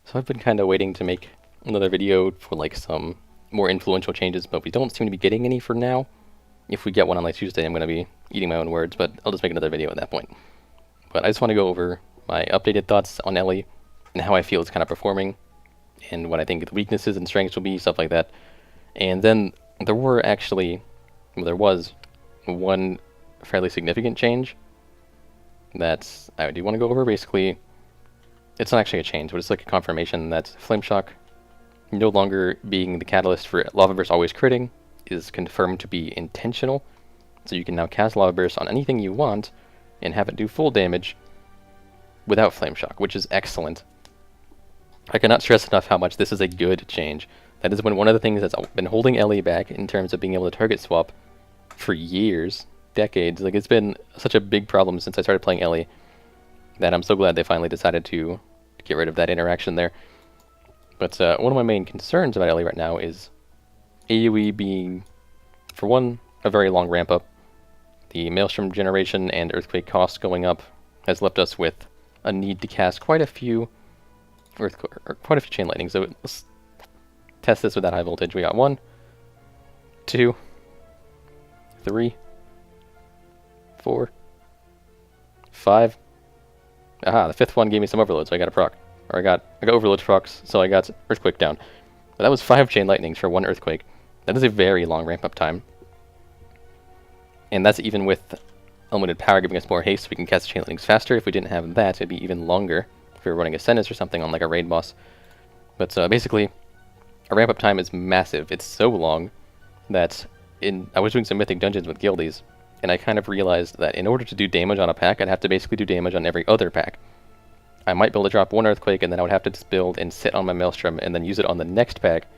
So I've been kind of waiting to make another video for like some more influential changes, but we don't seem to be getting any for now. If we get one on like Tuesday, I'm going to be eating my own words, but I'll just make another video at that point. But I just want to go over my updated thoughts on Ellie and how I feel it's kind of performing and what I think the weaknesses and strengths will be, stuff like that. And then there was one fairly significant change that I do want to go over. Basically, it's not actually a change, but it's like a confirmation that Flame Shock no longer being the catalyst for Lava Burst always critting is confirmed to be intentional. So you can now cast Lava Burst on anything you want and have it do full damage without Flame Shock, which is excellent. I cannot stress enough how much this is a good change. That has been one of the things that's been holding Ellie back in terms of being able to target swap for years, decades. Like, it's been such a big problem since I started playing Ellie that I'm so glad they finally decided to get rid of that interaction there. But one of my main concerns about Ellie right now is AoE being, for one, a very long ramp up. The Maelstrom generation and Earthquake costs going up has left us with a need to cast quite a few Chain Lightning. So let's test this with that high voltage. We got 1, 2, 3, 4, 5. Aha, the 5th one gave me some overload, so I got a proc. Or I got overload procs, so I got Earthquake down. But that was 5 Chain Lightnings for 1 Earthquake. That is a very long ramp up time. And that's even with unlimited power giving us more haste, so we can cast Chain Lightnings faster. If we didn't have that, it'd be even longer if we were running a Ascendus or something on like a raid boss. But basically, our ramp up time is massive. It's so long that I was doing some Mythic Dungeons with guildies, and I kind of realized that in order to do damage on a pack, I'd have to basically do damage on every other pack. I might be able to drop 1 Earthquake, and then I would have to just build and sit on my Maelstrom, and then use it on the next pack,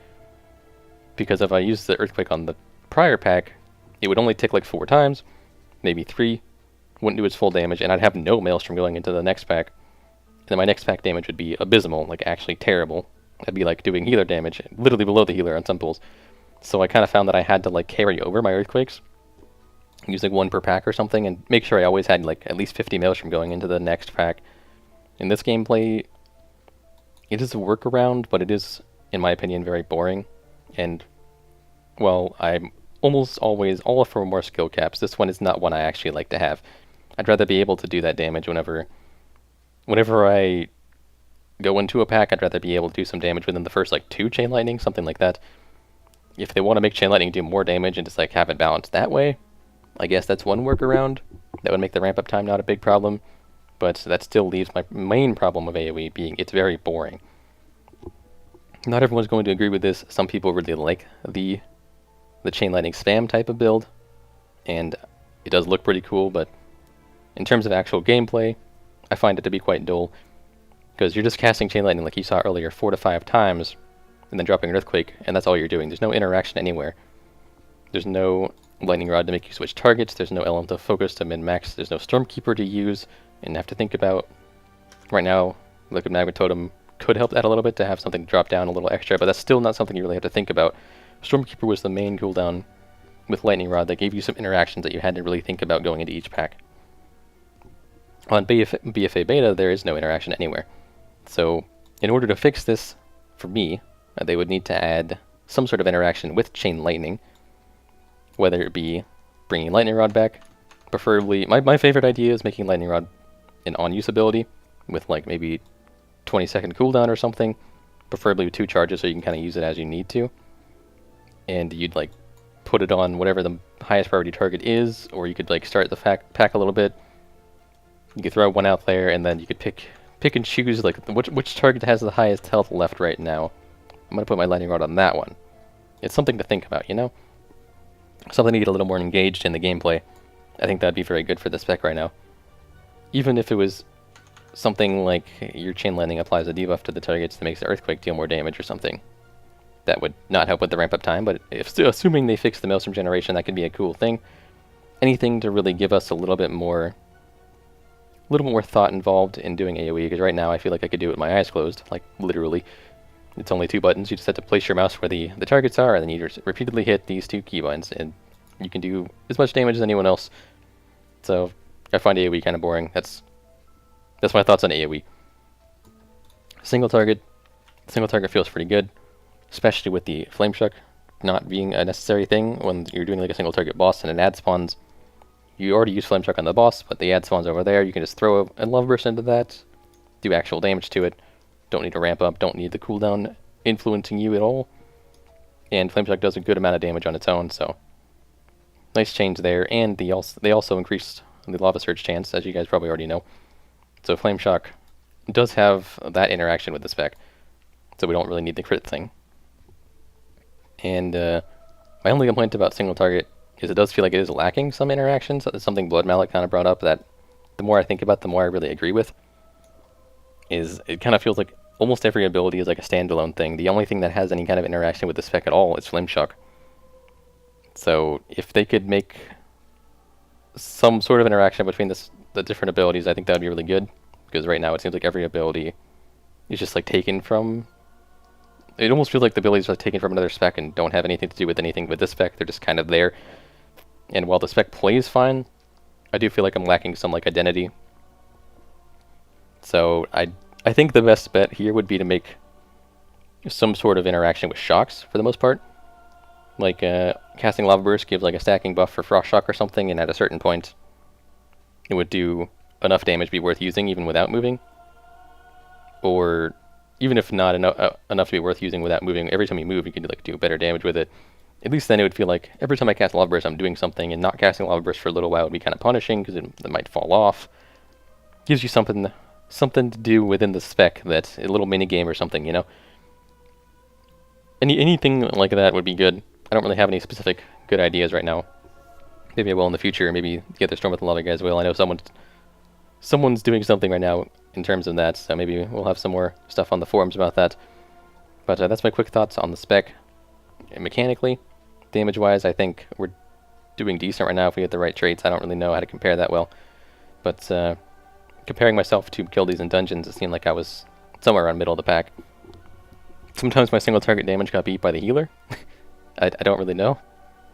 because if I used the Earthquake on the prior pack, it would only tick like 4 times, maybe 3, wouldn't do its full damage, and I'd have no Maelstrom going into the next pack. And then my next pack damage would be abysmal, like actually terrible. I'd be like doing healer damage, literally below the healer on some pools. So I kind of found that I had to like carry over my Earthquakes, use like 1 per pack or something, and make sure I always had like at least 50 Maelstrom going into the next pack. In this gameplay, it is a workaround, but it is, in my opinion, very boring. And, well, I'm almost always all for more skill caps. This one is not one I actually like to have. I'd rather be able to do that damage whenever I go into a pack. I'd rather be able to do some damage within the first like 2 Chain Lightning, something like that. If they want to make Chain Lightning do more damage and just like have it balanced that way, I guess that's one workaround. That would make the ramp up time not a big problem. But that still leaves my main problem with AoE being it's very boring. Not everyone's going to agree with this. Some people really like the Chain Lightning spam type of build, and it does look pretty cool, but in terms of actual gameplay, I find it to be quite dull, because you're just casting Chain Lightning like you saw earlier 4 to 5 times, and then dropping an Earthquake, and that's all you're doing. There's no interaction anywhere. There's no Lightning Rod to make you switch targets, there's no Element of Focus to min-max, there's no Stormkeeper to use and have to think about. Right now, Liquid Magma Totem could help that a little bit to have something drop down a little extra, but that's still not something you really have to think about. Stormkeeper was the main cooldown with Lightning Rod that gave you some interactions that you had to really think about going into each pack. On BFA Beta, there is no interaction anywhere. So, in order to fix this, for me, they would need to add some sort of interaction with Chain Lightning, whether it be bringing Lightning Rod back, preferably, my favorite idea is making Lightning Rod an on-use ability with like maybe 20-second cooldown or something, preferably with 2 charges so you can kind of use it as you need to. And you'd like put it on whatever the highest priority target is, or you could like start the pack a little bit. You could throw 1 out there, and then you could pick and choose like which target has the highest health left right now. I'm gonna put my Lightning Rod on that one. It's something to think about, you know? Something to get a little more engaged in the gameplay. I think that'd be very good for the spec right now. Even if it was something like your Chain Lightning applies a debuff to the targets that makes the Earthquake deal more damage or something. That would not help with the ramp up time, but assuming they fix the Maelstrom generation, that could be a cool thing. Anything to really give us a little bit more thought involved in doing AoE, because right now I feel like I could do it with my eyes closed, like literally. It's only 2 buttons. You just have to place your mouse where the targets are, and then you just repeatedly hit these 2 keybinds, and you can do as much damage as anyone else. So I find AoE kind of boring. That's my thoughts on AoE. Single target, Single target feels pretty good, especially with the Flame Shuck not being a necessary thing when you're doing like a single target boss and an ad spawns. You already use Flame Shuck on the boss, but the ad spawns over there. You can just throw a Love Burst into that, do actual damage to it. Don't need to ramp up, don't need the cooldown influencing you at all. And Flame Shuck does a good amount of damage on its own, so nice change there. And they also increased the Lava Surge chance, as you guys probably already know. So Flame Shock does have that interaction with the spec, so we don't really need the crit thing. And my only complaint about single target is it does feel like it is lacking some interactions. That's something Blood Mallet kind of brought up that the more I think about, the more I really agree with. Is it kind of feels like almost every ability is like a standalone thing. The only thing that has any kind of interaction with the spec at all is Flame Shock. So if they could make some sort of interaction between the different abilities, I think that would be really good. Because right now it seems like every ability is just like taken from... It almost feels like the abilities are taken from another spec and don't have anything to do with anything with this spec. They're just kind of there. And while the spec plays fine, I do feel like I'm lacking some like identity. So I think the best bet here would be to make some sort of interaction with shocks for the most part. Like casting Lava Burst gives like a stacking buff for Frost Shock or something, and at a certain point it would do enough damage to be worth using even without moving. Or even if not enough to be worth using without moving, every time you move you could like do better damage with it. At least then it would feel like every time I cast Lava Burst I'm doing something, and not casting Lava Burst for a little while would be kind of punishing because it might fall off. Gives you something to do within the spec, that's a little mini game or something, you know. Anything like that would be good. I don't really have any specific good ideas right now. Maybe I will in the future. Maybe the other Storm with a lot of guys will. I know someone's doing something right now in terms of that, so maybe we'll have some more stuff on the forums about that. But that's my quick thoughts on the spec. And mechanically, damage-wise, I think we're doing decent right now if we get the right traits. I don't really know how to compare that well. But comparing myself to Guildies in dungeons, it seemed like I was somewhere around middle of the pack. Sometimes my single target damage got beat by the healer. I don't really know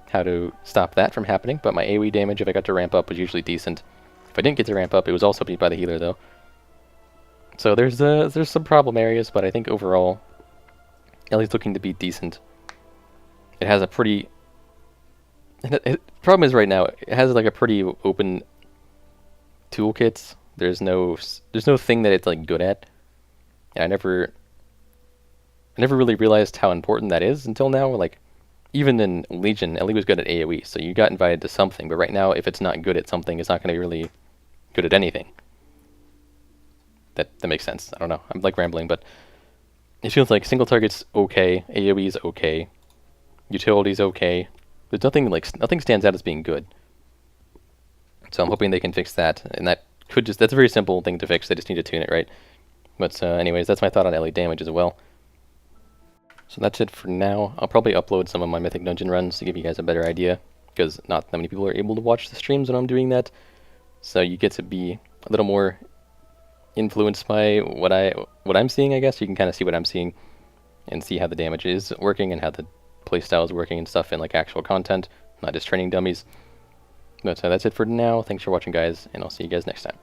how to stop that from happening, but my AoE damage, if I got to ramp up, was usually decent. If I didn't get to ramp up, it was also beat by the healer, though. So there's some problem areas, but I think overall, Ellie's looking to be decent. It has a pretty... problem is right now, it has like a pretty open toolkit. There's no thing that it's like good at. And I never really realized how important that is until now. Like, even in Legion, Ellie was good at AoE, so you got invited to something. But right now, if it's not good at something, it's not going to be really good at anything. That makes sense. I don't know. I'm like rambling, but it feels like single target's okay, AoE's okay, utility's okay. There's nothing stands out as being good. So I'm hoping they can fix that, and that's a very simple thing to fix. They just need to tune it right. But anyways, that's my thought on Ellie damage as well. So that's it for now. I'll probably upload some of my Mythic Dungeon runs to give you guys a better idea, because not that many people are able to watch the streams when I'm doing that. So you get to be a little more influenced by what I'm seeing, I guess. You can kind of see what I'm seeing and see how the damage is working and how the playstyle is working and stuff in like actual content, not just training dummies. But that's it for now. Thanks for watching, guys, and I'll see you guys next time.